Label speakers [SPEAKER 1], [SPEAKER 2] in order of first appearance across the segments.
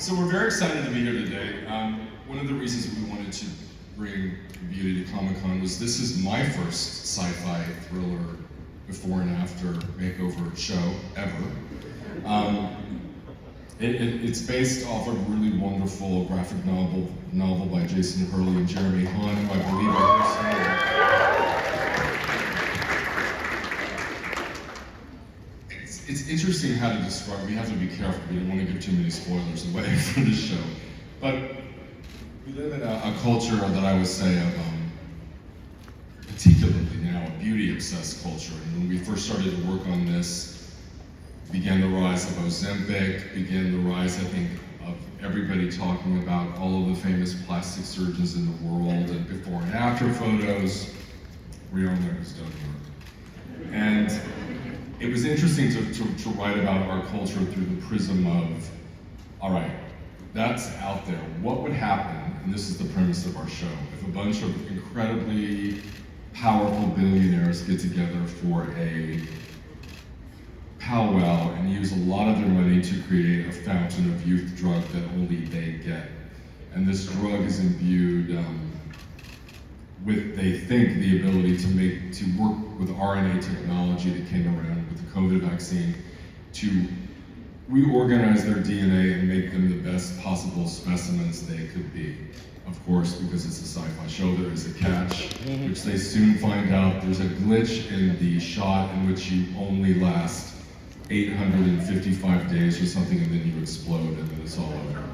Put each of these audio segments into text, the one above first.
[SPEAKER 1] So we're very excited to be here today. One of the reasons we wanted to bring Beauty to Comic-Con was this is my first sci-fi thriller before and after makeover show ever. It's based off a really wonderful graphic novel by Jason Hurley and Jeremy Hahn, who I believe It's interesting how to describe. We have to be careful. We don't want to give too many spoilers away for the show. But we live in a culture that I would say of, particularly now, a beauty-obsessed culture. And when we first started to work on this, began the rise of Ozempic, began the rise, I think, of everybody talking about all of the famous plastic surgeons in the world and before and after photos. We all know who's done work. And it was interesting to write about our culture through the prism of, all right, that's out there. What would happen, and this is the premise of our show, if a bunch of incredibly powerful billionaires get together for a powwow and use a lot of their money to create a fountain of youth drug that only they get. And this drug is imbued with, they think, the ability to work with RNA technology that came around with the COVID vaccine to reorganize their DNA and make them the best possible specimens they could be. Of course, because it's a sci-fi show, there is a catch, which they soon find out there's a glitch in the shot in which you only last 855 days or something, and then you explode, and then it's all over.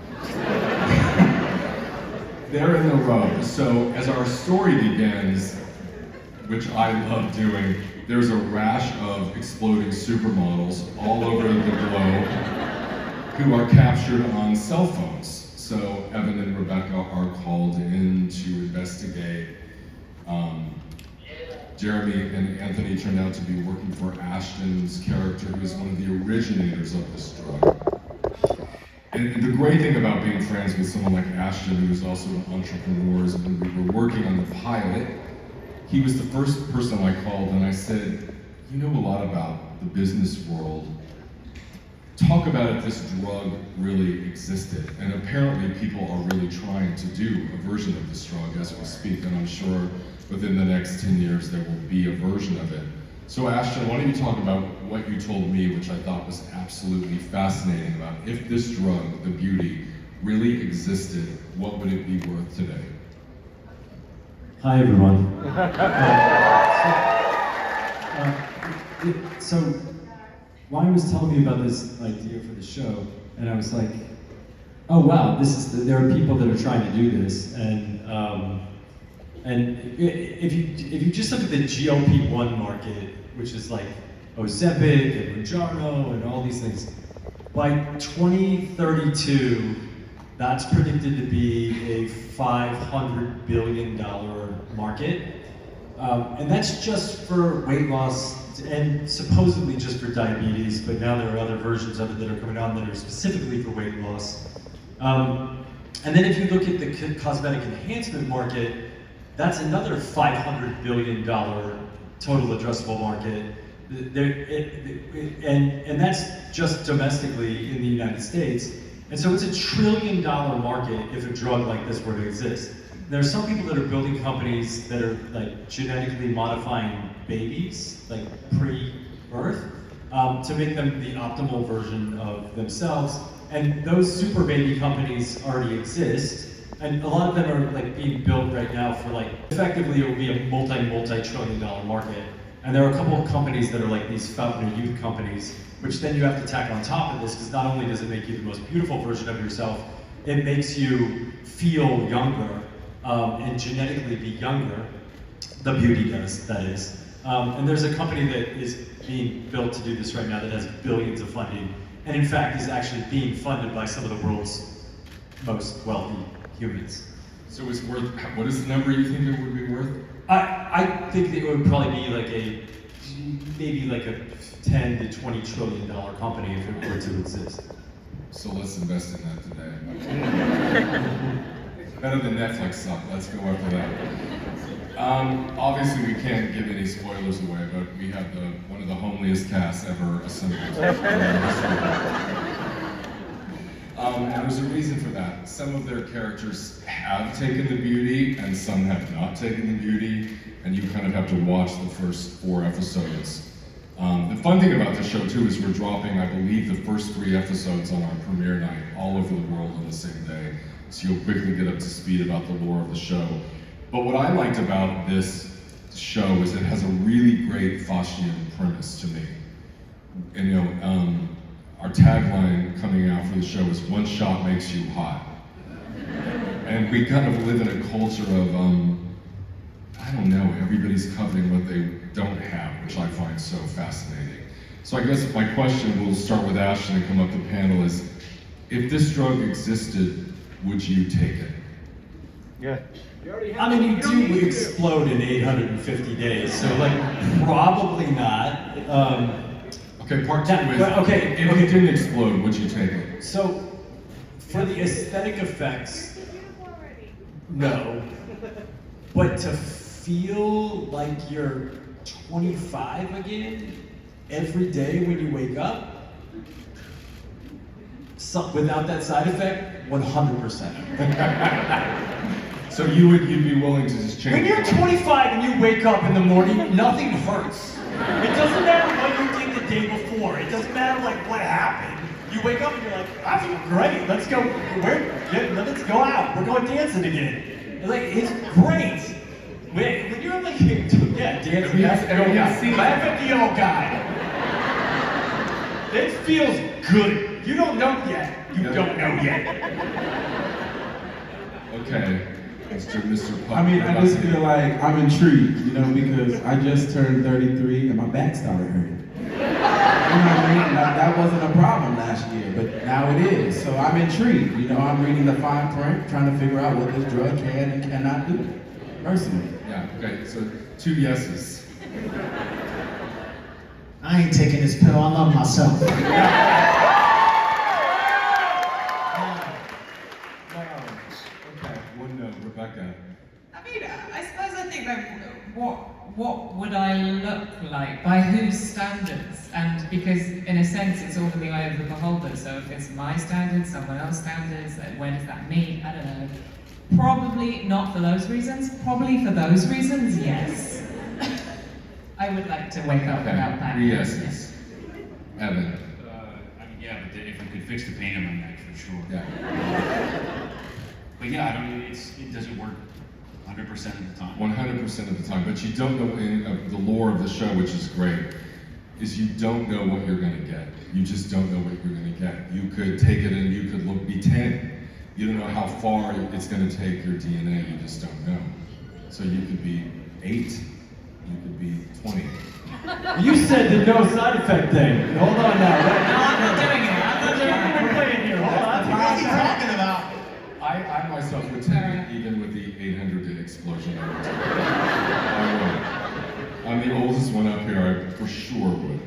[SPEAKER 1] They're in the row. So as our story begins, which I love doing, there's a rash of exploding supermodels all over the globe who are captured on cell phones. So Evan and Rebecca are called in to investigate. Jeremy and Anthony turned out to be working for Ashton's character, who is one of the originators of this drug. And the great thing about being friends with someone like Ashton, who is also an entrepreneur, is when we were working on the pilot, he was the first person I called and I said, you know a lot about the business world. Talk about if this drug really existed. And apparently people are really trying to do a version of this drug as we speak, and I'm sure within the next 10 years there will be a version of it. So Ashton, why don't you talk about what you told me, which I thought was absolutely fascinating, about if this drug, the beauty, really existed, what would it be worth today?
[SPEAKER 2] Hi everyone. So Ryan was telling me about this idea for the show, and I was like, oh wow, there are people that are trying to do this, and if you just look at the GLP-1 market, which is like Ozempic and Mounjaro and all these things, by 2032, that's predicted to be a $500 billion market. And that's just for weight loss and supposedly just for diabetes, but now there are other versions of it that are coming on that are specifically for weight loss. And then if you look at the cosmetic enhancement market, that's another $500 billion total addressable market. And that's just domestically in the United States. And so it's $1 trillion market if a drug like this were to exist. There are some people that are building companies that are like genetically modifying babies, like pre-birth, to make them the optimal version of themselves. And those super baby companies already exist. And a lot of them are like being built right now for like, effectively it will be a multi-trillion dollar market. And there are a couple of companies that are like these fountain of youth companies, which then you have to tack on top of this, because not only does it make you the most beautiful version of yourself, it makes you feel younger and genetically be younger. The beauty does, that is. And there's a company that is being built to do this right now that has billions of funding, and in fact is actually being funded by some of the world's most wealthy humans.
[SPEAKER 1] So it's worth, what is the number you think it would be worth?
[SPEAKER 2] I think that it would probably be maybe like a 10 to 20 trillion dollar company if it were to exist.
[SPEAKER 1] So let's invest in that today. Better than Netflix stuff, let's go after that. Obviously we can't give any spoilers away, but we have one of the homeliest casts ever assembled. And there's a reason for that. Some of their characters have taken the beauty, and some have not taken the beauty, and you kind of have to watch the first 4 episodes. The fun thing about this show too is we're dropping, I believe, the first 3 episodes on our premiere night all over the world on the same day. So you'll quickly get up to speed about the lore of the show. But what I liked about this show is it has a really great Faustian premise to me. And our tagline coming out for the show is "One shot makes you hot." And we kind of live in a culture of, I don't know, everybody's coveting what they don't have, which I find so fascinating. So I guess my question, we'll start with Ashton and come up the panel, is if this drug existed, would you take it?
[SPEAKER 3] Yeah.
[SPEAKER 2] I mean, you do explode in 850 days, so like, probably not.
[SPEAKER 1] Okay, part 2 is,
[SPEAKER 2] okay,
[SPEAKER 1] if it didn't explode, would you take it?
[SPEAKER 2] So, for the aesthetic effects, no. But to feel like you're 25 again every day when you wake up, without that side effect, 100%.
[SPEAKER 1] So you'd be willing to just change?
[SPEAKER 2] When you're 25 and you wake up in the morning, nothing hurts. It doesn't matter what you did the day before. It doesn't matter like what happened. You wake up and you're like, I feel great. Let's go. Let's go out. We're going dancing again. It's great. When you're like, yeah, dancing. Laugh at the old guy. It feels good. You don't know yet. You don't know yet.
[SPEAKER 1] Okay. Mr. Puck.
[SPEAKER 4] I mean, I just feel like I'm intrigued, because I just turned 33 and my back started hurting. You know what I mean? That wasn't a problem last year, but now it is. So I'm intrigued. I'm reading the fine print, trying to figure out what this drug can and cannot do, personally.
[SPEAKER 1] Yeah, okay, so 2 yeses.
[SPEAKER 5] I ain't taking this pill, I love myself.
[SPEAKER 1] Okay, 1 no. Rebecca.
[SPEAKER 6] I mean, I suppose I think like, what would I look like? By whose standards? And because in a sense it's all in the eye of the beholder, so if it's my standards, someone else's standards, then where does that mean? I don't know. Probably not for those reasons. Probably for those reasons, yes. I would like to wake up without that.
[SPEAKER 1] 3 yeses. Evan.
[SPEAKER 7] Yeah, but if we could fix the pain in my neck, for sure.
[SPEAKER 1] Yeah.
[SPEAKER 7] But yeah, it doesn't work 100% of the time.
[SPEAKER 1] 100% of the time, but you don't know, in the lore of the show, which is great, is you don't know what you're gonna get. You just don't know what you're gonna get. You could take it and you could be 10. You don't know how far it's gonna take your DNA, you just don't know. So you could be 8, you could be 20.
[SPEAKER 2] You said the no side effect thing. Hold on now.
[SPEAKER 6] I'm not doing it. I'm not doing it.
[SPEAKER 2] We're playing here. Hold on.
[SPEAKER 5] What are you talking about?
[SPEAKER 1] I myself would take it even with the 800 explosion. I would. I'm the oldest one up here, I for sure would.